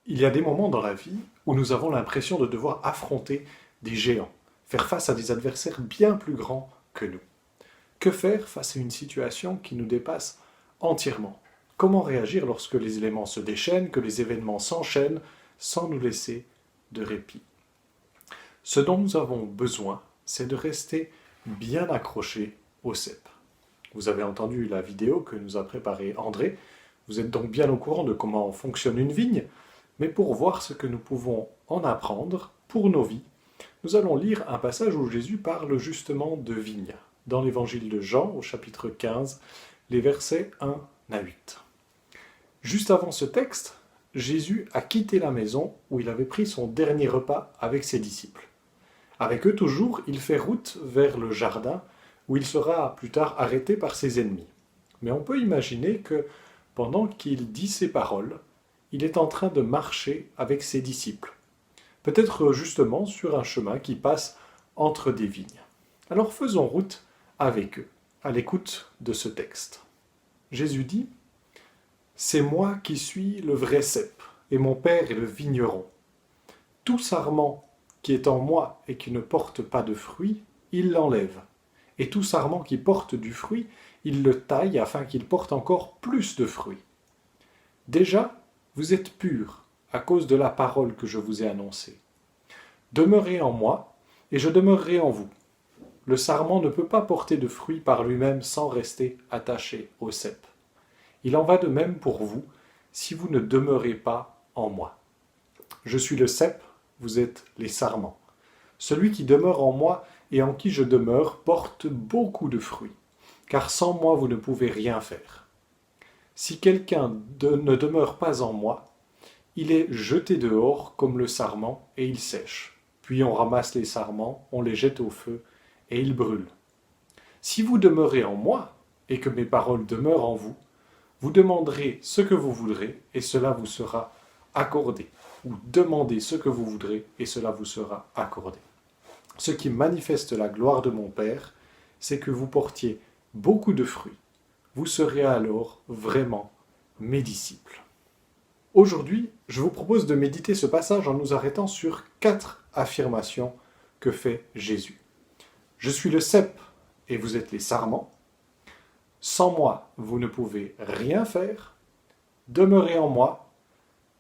Il y a des moments dans la vie où nous avons l'impression de devoir affronter des géants, faire face à des adversaires bien plus grands que nous. Que faire face à une situation qui nous dépasse entièrement? Comment réagir lorsque les éléments se déchaînent, que les événements s'enchaînent sans nous laisser de répit? Ce dont nous avons besoin, c'est de rester bien accrochés au cep. Vous avez entendu la vidéo que nous a préparée André. Vous êtes donc bien au courant de comment fonctionne une vigne. Mais pour voir ce que nous pouvons en apprendre pour nos vies, nous allons lire un passage où Jésus parle justement de vigne, dans l'évangile de Jean, au chapitre 15, les versets 1 à 8. Juste avant ce texte, Jésus a quitté la maison où il avait pris son dernier repas avec ses disciples. Avec eux toujours, il fait route vers le jardin où il sera plus tard arrêté par ses ennemis. Mais on peut imaginer que pendant qu'il dit ces paroles, il est en train de marcher avec ses disciples, peut-être justement sur un chemin qui passe entre des vignes. Alors faisons route avec eux, à l'écoute de ce texte. Jésus dit : « C'est moi qui suis le vrai cep, et mon Père est le vigneron. Tout sarment qui est en moi et qui ne porte pas de fruit, il l'enlève. Et tout sarment qui porte du fruit, il le taille afin qu'il porte encore plus de fruits. Déjà, vous êtes purs à cause de la parole que je vous ai annoncée. Demeurez en moi, et je demeurerai en vous. Le sarment ne peut pas porter de fruits par lui-même sans rester attaché au cep. Il en va de même pour vous, si vous ne demeurez pas en moi. Je suis le cep, vous êtes les sarments. Celui qui demeure en moi et en qui je demeure porte beaucoup de fruits, car sans moi vous ne pouvez rien faire. Si quelqu'un ne demeure pas en moi, il est jeté dehors comme le sarment et il sèche. Puis on ramasse les sarments, on les jette au feu et ils brûlent. Si vous demeurez en moi et que mes paroles demeurent en vous, vous demanderez ce que vous voudrez et cela vous sera accordé. Ou demandez ce que vous voudrez et cela vous sera accordé. Ce qui manifeste la gloire de mon Père, c'est que vous portiez beaucoup de fruits. Vous serez alors vraiment mes disciples. Aujourd'hui, je vous propose de méditer ce passage en nous arrêtant sur 4 affirmations que fait Jésus. Je suis le cep et vous êtes les sarments. Sans moi, vous ne pouvez rien faire. Demeurez en moi.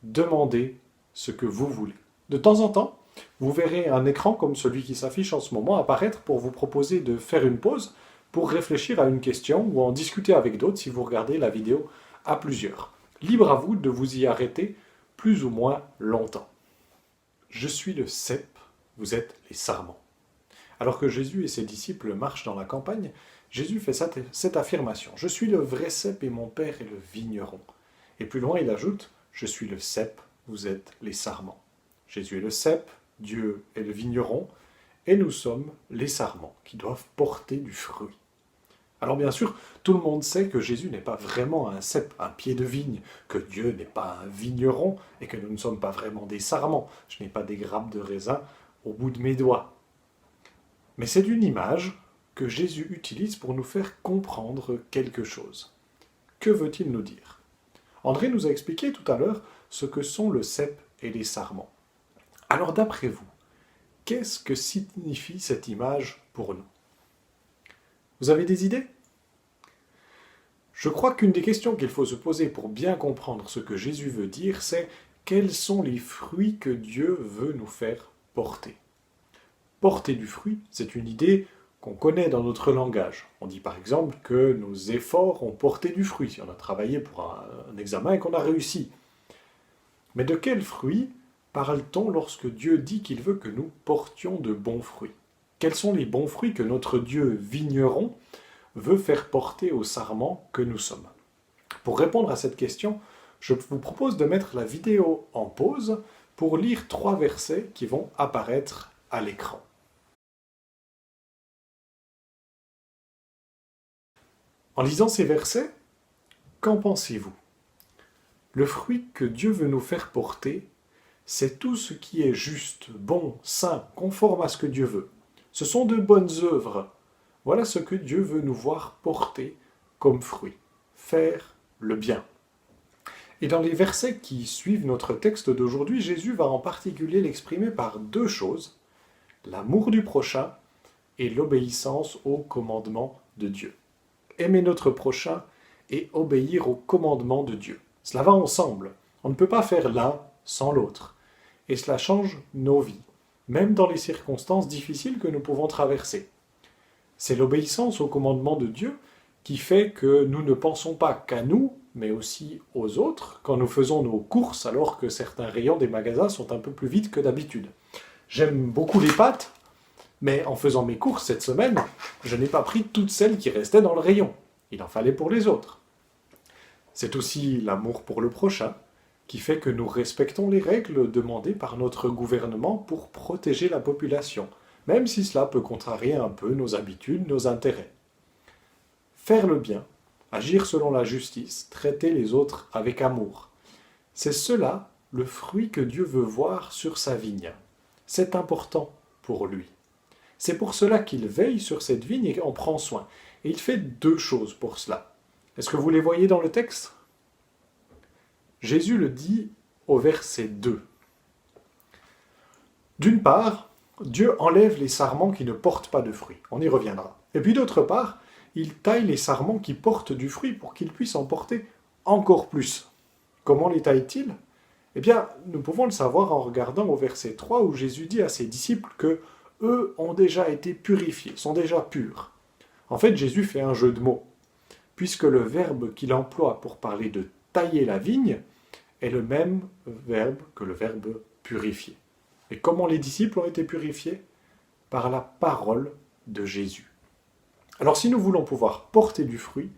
Demandez ce que vous voulez. De temps en temps, vous verrez un écran comme celui qui s'affiche en ce moment apparaître pour vous proposer de faire une pause pour réfléchir à une question ou en discuter avec d'autres si vous regardez la vidéo à plusieurs. Libre à vous de vous y arrêter plus ou moins longtemps. Je suis le cep, vous êtes les sarments. Alors que Jésus et ses disciples marchent dans la campagne, Jésus fait cette affirmation. Je suis le vrai cep et mon Père est le vigneron. Et plus loin, il ajoute, je suis le cep, vous êtes les sarments. Jésus est le cep, Dieu est le vigneron, et nous sommes les sarments qui doivent porter du fruit. Alors bien sûr, tout le monde sait que Jésus n'est pas vraiment un cep, un pied de vigne, que Dieu n'est pas un vigneron et que nous ne sommes pas vraiment des sarments. Je n'ai pas des grappes de raisin au bout de mes doigts. Mais c'est une image que Jésus utilise pour nous faire comprendre quelque chose. Que veut-il nous dire? André nous a expliqué tout à l'heure ce que sont le cep et les sarments. Alors d'après vous, qu'est-ce que signifie cette image pour nous? Vous avez des idées? Je crois qu'une des questions qu'il faut se poser pour bien comprendre ce que Jésus veut dire, c'est quels sont les fruits que Dieu veut nous faire porter? Porter du fruit, c'est une idée qu'on connaît dans notre langage. On dit par exemple que nos efforts ont porté du fruit, si on a travaillé pour un examen et qu'on a réussi. Mais de quels fruits parle-t-on lorsque Dieu dit qu'il veut que nous portions de bons fruits? Quels sont les bons fruits que notre Dieu vigneron veut faire porter aux sarments que nous sommes? Pour répondre à cette question, je vous propose de mettre la vidéo en pause pour lire 3 versets qui vont apparaître à l'écran. En lisant ces versets, qu'en pensez-vous? Le fruit que Dieu veut nous faire porter, c'est tout ce qui est juste, bon, saint, conforme à ce que Dieu veut. Ce sont de bonnes œuvres. Voilà ce que Dieu veut nous voir porter comme fruit. Faire le bien. Et dans les versets qui suivent notre texte d'aujourd'hui, Jésus va en particulier l'exprimer par deux choses, l'amour du prochain et l'obéissance au commandement de Dieu. Aimer notre prochain et obéir au commandement de Dieu. Cela va ensemble. On ne peut pas faire l'un sans l'autre. Et cela change nos vies, même dans les circonstances difficiles que nous pouvons traverser. C'est l'obéissance au commandement de Dieu qui fait que nous ne pensons pas qu'à nous, mais aussi aux autres, quand nous faisons nos courses alors que certains rayons des magasins sont un peu plus vides que d'habitude. J'aime beaucoup les pâtes, mais en faisant mes courses cette semaine, je n'ai pas pris toutes celles qui restaient dans le rayon. Il en fallait pour les autres. C'est aussi l'amour pour le prochain qui fait que nous respectons les règles demandées par notre gouvernement pour protéger la population, même si cela peut contrarier un peu nos habitudes, nos intérêts. Faire le bien, agir selon la justice, traiter les autres avec amour. C'est cela le fruit que Dieu veut voir sur sa vigne. C'est important pour lui. C'est pour cela qu'il veille sur cette vigne et en prend soin. Et il fait deux choses pour cela. Est-ce que vous les voyez dans le texte ? Jésus le dit au verset 2. D'une part, Dieu enlève les sarments qui ne portent pas de fruits. On y reviendra. Et puis d'autre part, il taille les sarments qui portent du fruit pour qu'ils puissent en porter encore plus. Comment les taille-t-il ? Eh bien, nous pouvons le savoir en regardant au verset 3 où Jésus dit à ses disciples que eux ont déjà été purifiés, sont déjà purs. En fait, Jésus fait un jeu de mots, puisque le verbe qu'il emploie pour parler de tailler la vigne est le même verbe que le verbe purifier. Et comment les disciples ont été purifiés ? Par la parole de Jésus. Alors si nous voulons pouvoir porter du fruit,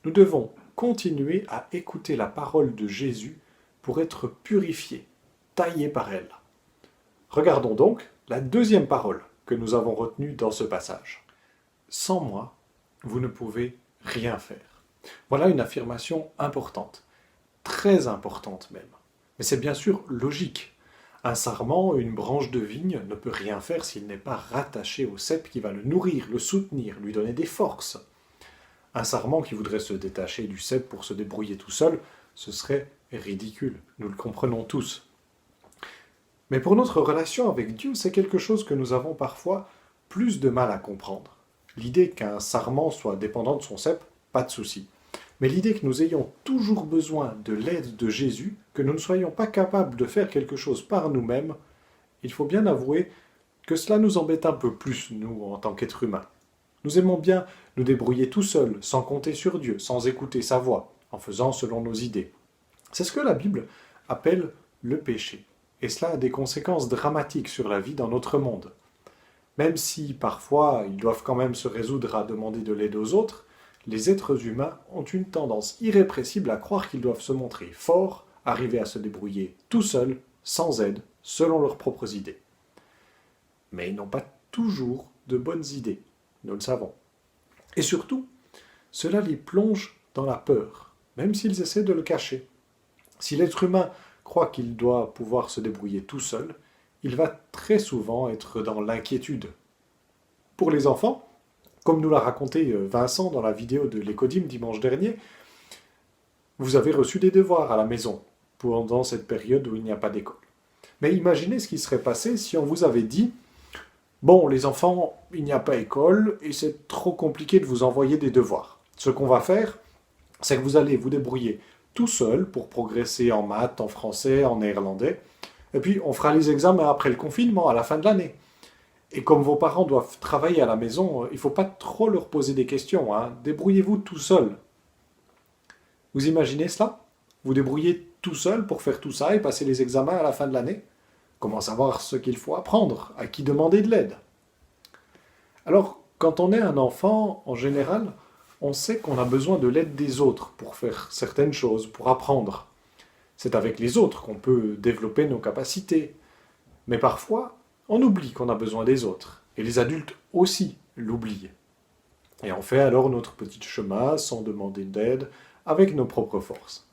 nous devons continuer à écouter la parole de Jésus pour être purifiés, taillés par elle. Regardons donc la deuxième parole que nous avons retenue dans ce passage. Sans moi, vous ne pouvez rien faire. Voilà une affirmation importante, très importante même. Mais c'est bien sûr logique. Un sarment, une branche de vigne, ne peut rien faire s'il n'est pas rattaché au cep qui va le nourrir, le soutenir, lui donner des forces. Un sarment qui voudrait se détacher du cep pour se débrouiller tout seul, ce serait ridicule, nous le comprenons tous. Mais pour notre relation avec Dieu, c'est quelque chose que nous avons parfois plus de mal à comprendre. L'idée qu'un sarment soit dépendant de son cep, pas de souci. Mais l'idée que nous ayons toujours besoin de l'aide de Jésus, que nous ne soyons pas capables de faire quelque chose par nous-mêmes, il faut bien avouer que cela nous embête un peu plus, nous, en tant qu'êtres humains. Nous aimons bien nous débrouiller tout seuls, sans compter sur Dieu, sans écouter sa voix, en faisant selon nos idées. C'est ce que la Bible appelle le péché. Et cela a des conséquences dramatiques sur la vie dans notre monde. Même si, parfois, ils doivent quand même se résoudre à demander de l'aide aux autres, les êtres humains ont une tendance irrépressible à croire qu'ils doivent se montrer forts, arriver à se débrouiller tout seuls, sans aide, selon leurs propres idées. Mais ils n'ont pas toujours de bonnes idées, nous le savons. Et surtout, cela les plonge dans la peur, même s'ils essaient de le cacher. Si l'être humain croit qu'il doit pouvoir se débrouiller tout seul, il va très souvent être dans l'inquiétude. Pour les enfants, comme nous l'a raconté Vincent dans la vidéo de l'Écodim dimanche dernier, vous avez reçu des devoirs à la maison pendant cette période où il n'y a pas d'école. Mais imaginez ce qui serait passé si on vous avait dit « Bon, les enfants, il n'y a pas école et c'est trop compliqué de vous envoyer des devoirs. Ce qu'on va faire, c'est que vous allez vous débrouiller tout seul pour progresser en maths, en français, en néerlandais. Et puis, on fera les examens après le confinement, à la fin de l'année. Et comme vos parents doivent travailler à la maison, il ne faut pas trop leur poser des questions. Débrouillez-vous tout seul. » Vous imaginez cela ? Vous débrouillez tout seul pour faire tout ça et passer les examens à la fin de l'année ? Comment savoir ce qu'il faut apprendre ? À qui demander de l'aide ? Alors, quand on est un enfant, en général, on sait qu'on a besoin de l'aide des autres pour faire certaines choses, pour apprendre. C'est avec les autres qu'on peut développer nos capacités. Mais parfois, on oublie qu'on a besoin des autres. Et les adultes aussi l'oublient. Et on fait alors notre petit chemin sans demander d'aide, avec nos propres forces.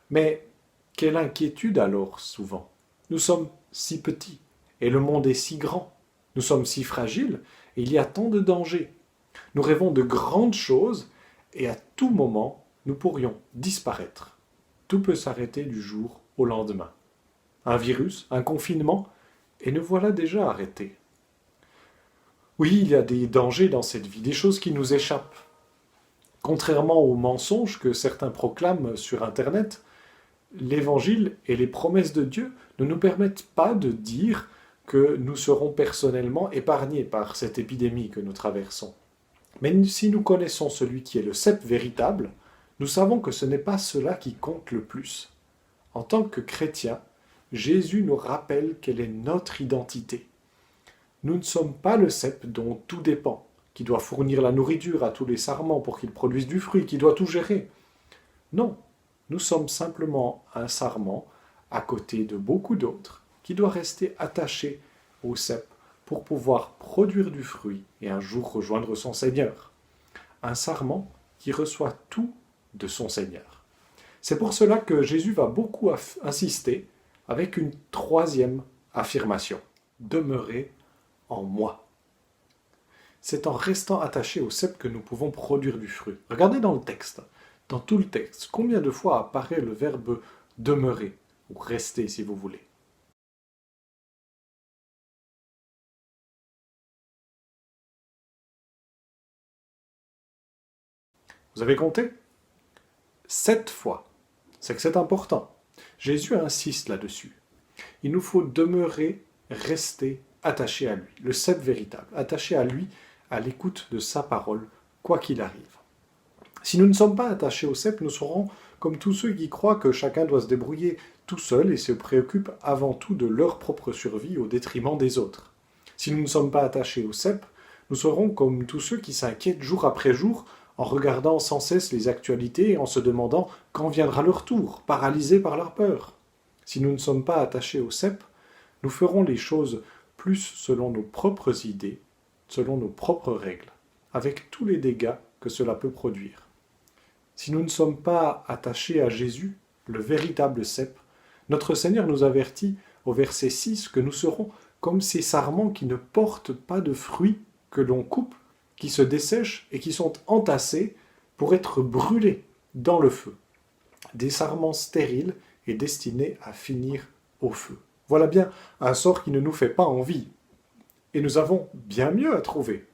Mais quelle inquiétude alors, souvent. Nous sommes si petits, et le monde est si grand. Nous sommes si fragiles, et il y a tant de dangers. Nous rêvons de grandes choses, et à tout moment, nous pourrions disparaître. tout peut s'arrêter du jour au lendemain. Un virus, un confinement, et nous voilà déjà arrêtés. Oui, il y a des dangers dans cette vie, des choses qui nous échappent. Contrairement aux mensonges que certains proclament sur Internet, l'Évangile et les promesses de Dieu ne nous permettent pas de dire que nous serons personnellement épargnés par cette épidémie que nous traversons. Mais si nous connaissons celui qui est le cep véritable, nous savons que ce n'est pas cela qui compte le plus. En tant que chrétiens, Jésus nous rappelle quelle est notre identité. Nous ne sommes pas le cep dont tout dépend, qui doit fournir la nourriture à tous les sarments pour qu'ils produisent du fruit, qui doit tout gérer. Non, nous sommes simplement un sarment à côté de beaucoup d'autres qui doit rester attaché au cep pour pouvoir produire du fruit et un jour rejoindre son Seigneur. Un sarment qui reçoit tout de son Seigneur. C'est pour cela que Jésus va beaucoup insister avec une troisième affirmation. Demeurez en moi. C'est en restant attaché au cep que nous pouvons produire du fruit. Regardez dans le texte, dans tout le texte, combien de fois apparaît le verbe demeurer, ou rester si vous voulez. Vous avez compté 7 fois. C'est que c'est important. Jésus insiste là-dessus. Il nous faut demeurer, rester attaché à lui, le cep véritable, attaché à lui, à l'écoute de sa parole, quoi qu'il arrive. Si nous ne sommes pas attachés au cep, nous serons comme tous ceux qui croient que chacun doit se débrouiller tout seul et se préoccupent avant tout de leur propre survie au détriment des autres. Si nous ne sommes pas attachés au cep, nous serons comme tous ceux qui s'inquiètent jour après jour en regardant sans cesse les actualités et en se demandant quand viendra leur tour, paralysés par leur peur. Si nous ne sommes pas attachés au cep, nous ferons les choses plus selon nos propres idées, selon nos propres règles, avec tous les dégâts que cela peut produire. Si nous ne sommes pas attachés à Jésus, le véritable cep, notre Seigneur nous avertit au verset 6 que nous serons comme ces sarments qui ne portent pas de fruits, que l'on coupe, qui se dessèchent et qui sont entassés pour être brûlés dans le feu. Des sarments stériles et destinés à finir au feu. Voilà bien un sort qui ne nous fait pas envie. Et nous avons bien mieux à trouver.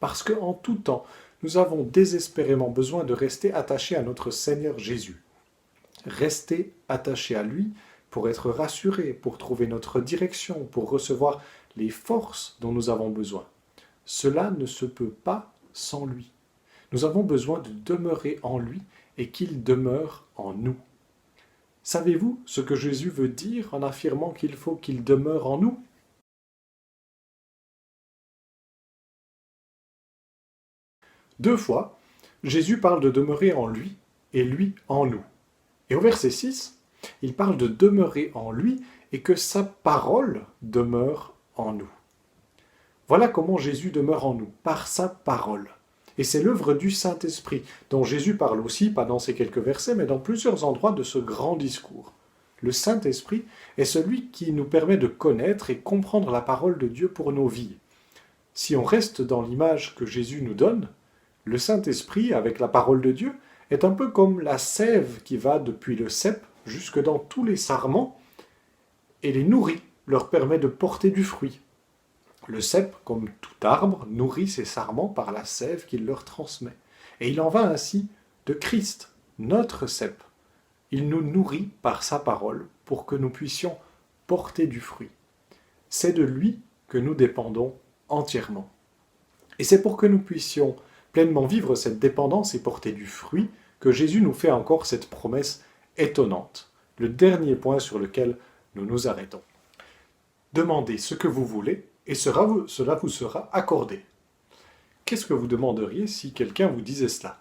Parce qu'en tout temps, nous avons désespérément besoin de rester attachés à notre Seigneur Jésus. Rester attachés à lui pour être rassurés, pour trouver notre direction, pour recevoir les forces dont nous avons besoin. Cela ne se peut pas sans lui. Nous avons besoin de demeurer en lui et qu'il demeure en nous. Savez-vous ce que Jésus veut dire en affirmant qu'il faut qu'il demeure en nous ? 2 fois, Jésus parle de demeurer en lui et lui en nous. Et au verset 6, il parle de demeurer en lui et que sa parole demeure en nous. Voilà comment Jésus demeure en nous, par sa parole. Et c'est l'œuvre du Saint-Esprit, dont Jésus parle aussi, pas dans ces quelques versets, mais dans plusieurs endroits de ce grand discours. Le Saint-Esprit est celui qui nous permet de connaître et comprendre la parole de Dieu pour nos vies. Si on reste dans l'image que Jésus nous donne, le Saint-Esprit, avec la parole de Dieu, est un peu comme la sève qui va depuis le cep jusque dans tous les sarments et les nourrit, leur permet de porter du fruit. Le cep, comme tout arbre, nourrit ses sarments par la sève qu'il leur transmet. Et il en va ainsi de Christ, notre cep. Il nous nourrit par sa parole pour que nous puissions porter du fruit. C'est de lui que nous dépendons entièrement. Et c'est pour que nous puissions pleinement vivre cette dépendance et porter du fruit que Jésus nous fait encore cette promesse étonnante. Le dernier point sur lequel nous nous arrêtons. Demandez ce que vous voulez et cela vous sera accordé. Qu'est-ce que vous demanderiez si quelqu'un vous disait cela ?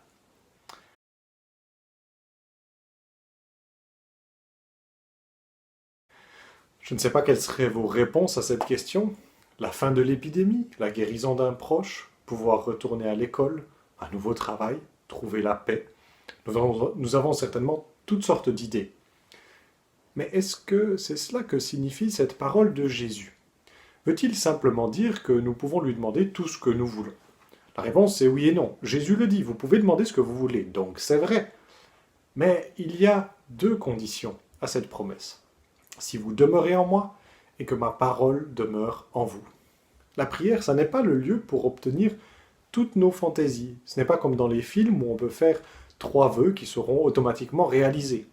Je ne sais pas quelles seraient vos réponses à cette question. La fin de l'épidémie, la guérison d'un proche, pouvoir retourner à l'école, un nouveau travail, trouver la paix. Nous avons certainement toutes sortes d'idées. Mais est-ce que c'est cela que signifie cette parole de Jésus ? Veut-il simplement dire que nous pouvons lui demander tout ce que nous voulons ? La réponse est oui et non. Jésus le dit, vous pouvez demander ce que vous voulez, donc c'est vrai. Mais il y a deux conditions à cette promesse. Si vous demeurez en moi et que ma parole demeure en vous. La prière, ça n'est pas le lieu pour obtenir toutes nos fantaisies. Ce n'est pas comme dans les films où on peut faire 3 vœux qui seront automatiquement réalisés.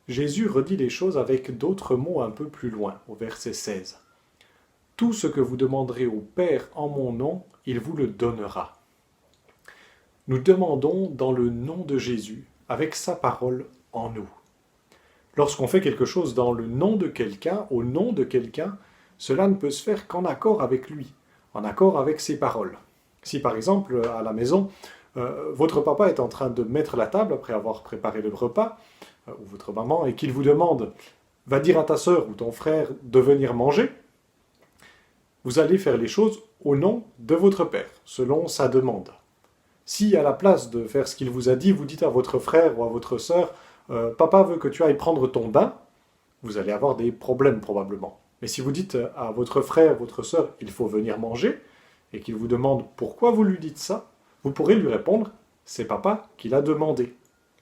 Jésus redit les choses avec d'autres mots un peu plus loin, au verset 16. Tout ce que vous demanderez au Père en mon nom, il vous le donnera. Nous demandons dans le nom de Jésus, avec sa parole en nous. Lorsqu'on fait quelque chose dans le nom de quelqu'un, au nom de quelqu'un, cela ne peut se faire qu'en accord avec lui, en accord avec ses paroles. Si par exemple, à la maison, votre papa est en train de mettre la table après avoir préparé le repas, ou votre maman, et qu'il vous demande « va dire à ta sœur ou ton frère de venir manger », vous allez faire les choses au nom de votre père, selon sa demande. Si à la place de faire ce qu'il vous a dit, vous dites à votre frère ou à votre sœur « papa veut que tu ailles prendre ton bain », vous allez avoir des problèmes probablement. Mais si vous dites à votre frère, votre sœur, il faut venir manger, et qu'il vous demande pourquoi vous lui dites ça, vous pourrez lui répondre, c'est papa qui l'a demandé.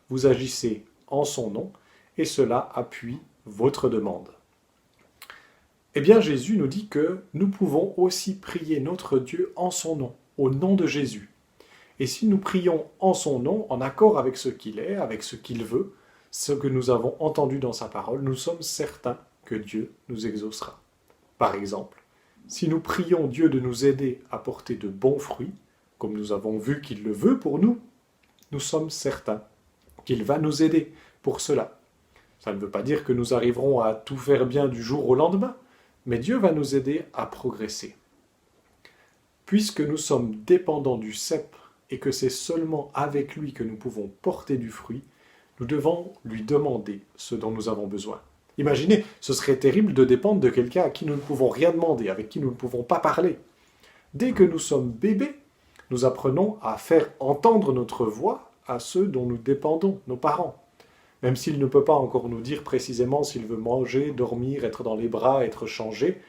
Vous agissez en son nom, et cela appuie votre demande. Eh bien, Jésus nous dit que nous pouvons aussi prier notre Dieu en son nom, au nom de Jésus. Et si nous prions en son nom, en accord avec ce qu'il est, avec ce qu'il veut, ce que nous avons entendu dans sa parole, nous sommes certains que Dieu nous exaucera. Par exemple, si nous prions Dieu de nous aider à porter de bons fruits, comme nous avons vu qu'il le veut pour nous, nous sommes certains qu'il va nous aider pour cela. Ça ne veut pas dire que nous arriverons à tout faire bien du jour au lendemain, mais Dieu va nous aider à progresser. Puisque nous sommes dépendants du cep et que c'est seulement avec lui que nous pouvons porter du fruit, nous devons lui demander ce dont nous avons besoin. Imaginez, ce serait terrible de dépendre de quelqu'un à qui nous ne pouvons rien demander, avec qui nous ne pouvons pas parler. Dès que nous sommes bébés, nous apprenons à faire entendre notre voix à ceux dont nous dépendons, nos parents. Même s'il ne peut pas encore nous dire précisément s'il veut manger, dormir, être dans les bras, être changé,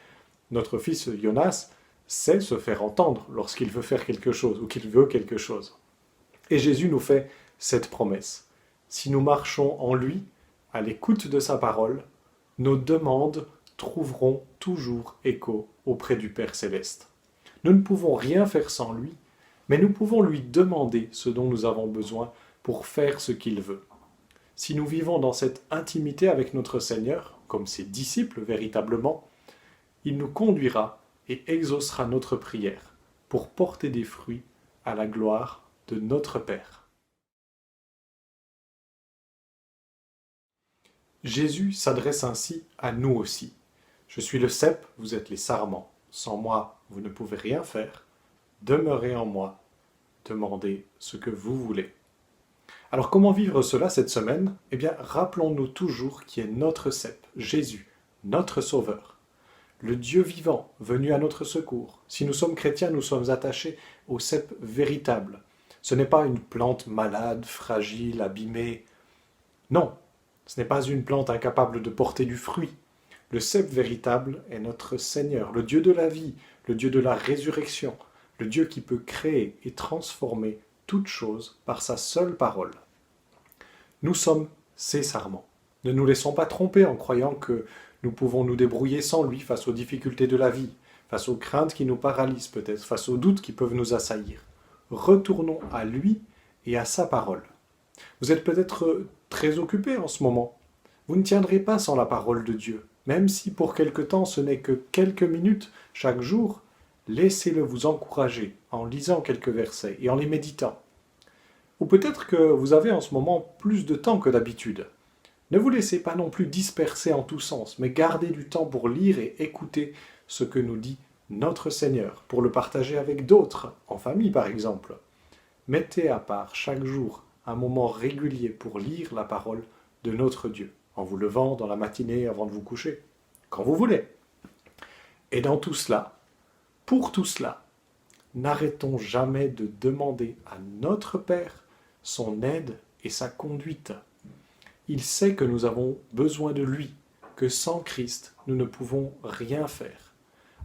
notre fils Jonas sait se faire entendre lorsqu'il veut faire quelque chose ou qu'il veut quelque chose. Et Jésus nous fait cette promesse. Si nous marchons en lui, à l'écoute de sa parole, nos demandes trouveront toujours écho auprès du Père céleste. Nous ne pouvons rien faire sans lui, mais nous pouvons lui demander ce dont nous avons besoin pour faire ce qu'il veut. Si nous vivons dans cette intimité avec notre Seigneur, comme ses disciples véritablement, il nous conduira et exaucera notre prière pour porter des fruits à la gloire de notre Père. Jésus s'adresse ainsi à nous aussi. Je suis le cep, vous êtes les sarments. Sans moi, vous ne pouvez rien faire. Demeurez en moi. Demandez ce que vous voulez. Alors comment vivre cela cette semaine? Eh bien, rappelons-nous toujours qui est notre cep, Jésus, notre Sauveur. Le Dieu vivant, venu à notre secours. Si nous sommes chrétiens, nous sommes attachés au cep véritable. Ce n'est pas une plante malade, fragile, abîmée. Non, ce n'est pas une plante incapable de porter du fruit. Le cep véritable est notre Seigneur, le Dieu de la vie, le Dieu de la résurrection, le Dieu qui peut créer et transformer toute chose par sa seule parole. Nous sommes ses sarments. Ne nous laissons pas tromper en croyant que nous pouvons nous débrouiller sans lui face aux difficultés de la vie, face aux craintes qui nous paralysent peut-être, face aux doutes qui peuvent nous assaillir. Retournons à lui et à sa parole. Vous êtes peut-être très occupé en ce moment. Vous ne tiendrez pas sans la parole de Dieu. Même si pour quelque temps ce n'est que quelques minutes chaque jour, laissez-le vous encourager en lisant quelques versets et en les méditant. Ou peut-être que vous avez en ce moment plus de temps que d'habitude. Ne vous laissez pas non plus disperser en tous sens, mais gardez du temps pour lire et écouter ce que nous dit notre Seigneur, pour le partager avec d'autres, en famille par exemple. Mettez à part chaque jour un moment régulier pour lire la parole de notre Dieu, en vous levant dans la matinée avant de vous coucher, quand vous voulez. Et dans tout cela, pour tout cela, n'arrêtons jamais de demander à notre Père son aide et sa conduite. Il sait que nous avons besoin de lui, que sans Christ, nous ne pouvons rien faire.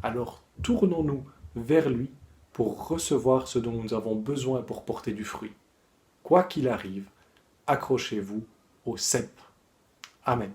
Alors tournons-nous vers lui pour recevoir ce dont nous avons besoin pour porter du fruit. Quoi qu'il arrive, accrochez-vous au cep. Amen.